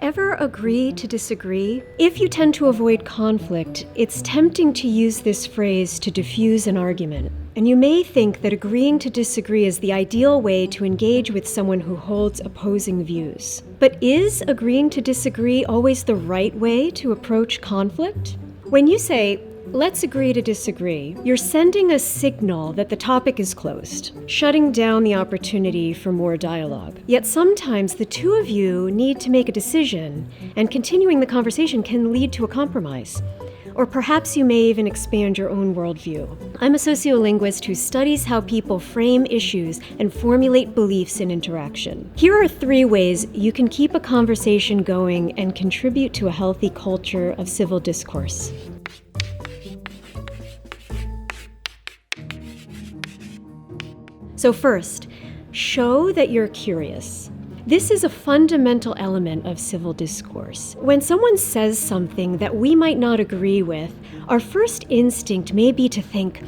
ever agree to disagree? If you tend to avoid conflict, it's tempting to use this phrase to diffuse an argument. And you may think that agreeing to disagree is the ideal way to engage with someone who holds opposing views. But is agreeing to disagree always the right way to approach conflict? When you say, "Let's agree to disagree," you're sending a signal that the topic is closed, shutting down the opportunity for more dialogue. Yet sometimes the two of you need to make a decision, and continuing the conversation can lead to a compromise. Or perhaps you may even expand your own worldview. I'm a sociolinguist who studies how people frame issues and formulate beliefs in interaction. Here are 3 ways you can keep a conversation going and contribute to a healthy culture of civil discourse. So first, show that you're curious. This is a fundamental element of civil discourse. When someone says something that we might not agree with, our first instinct may be to think,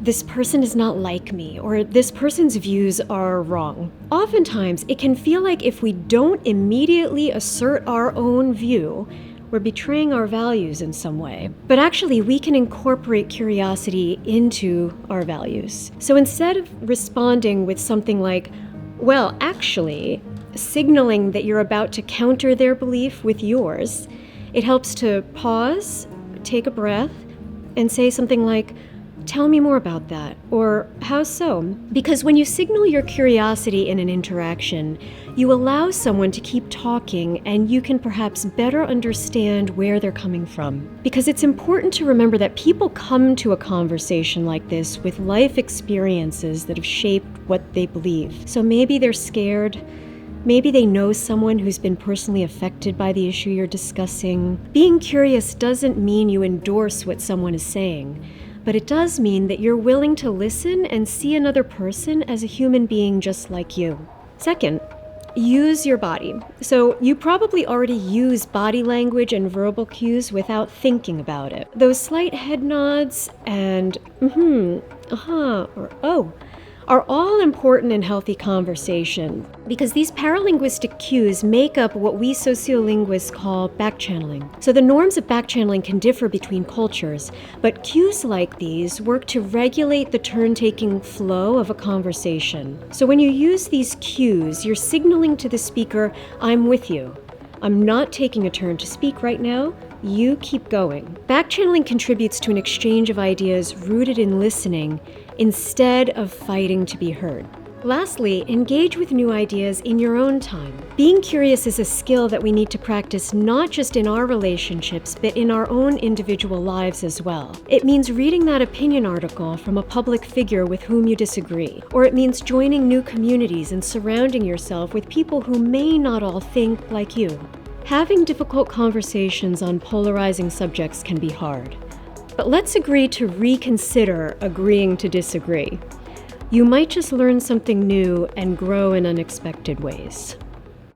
this person is not like me, or this person's views are wrong. Oftentimes, it can feel like if we don't immediately assert our own view, we're betraying our values in some way. But actually, we can incorporate curiosity into our values. So instead of responding with something like, well, actually, signaling that you're about to counter their belief with yours, it helps to pause, take a breath, and say something like, "Tell me more about that," or "How so?" Because when you signal your curiosity in an interaction, you allow someone to keep talking and you can perhaps better understand where they're coming from. Because it's important to remember that people come to a conversation like this with life experiences that have shaped what they believe. So maybe they're scared. Maybe they know someone who's been personally affected by the issue you're discussing. Being curious doesn't mean you endorse what someone is saying, but it does mean that you're willing to listen and see another person as a human being just like you. Second, use your body. So you probably already use body language and verbal cues without thinking about it. Those slight head nods and or oh are all important in healthy conversation because these paralinguistic cues make up what we sociolinguists call backchanneling. So the norms of backchanneling can differ between cultures, but cues like these work to regulate the turn-taking flow of a conversation. So when you use these cues, you're signaling to the speaker, "I'm with you. I'm not taking a turn to speak right now. You keep going." Backchanneling contributes to an exchange of ideas rooted in listening instead of fighting to be heard. Lastly, engage with new ideas in your own time. Being curious is a skill that we need to practice not just in our relationships, but in our own individual lives as well. It means reading that opinion article from a public figure with whom you disagree, or it means joining new communities and surrounding yourself with people who may not all think like you. Having difficult conversations on polarizing subjects can be hard, but let's agree to reconsider agreeing to disagree. You might just learn something new and grow in unexpected ways.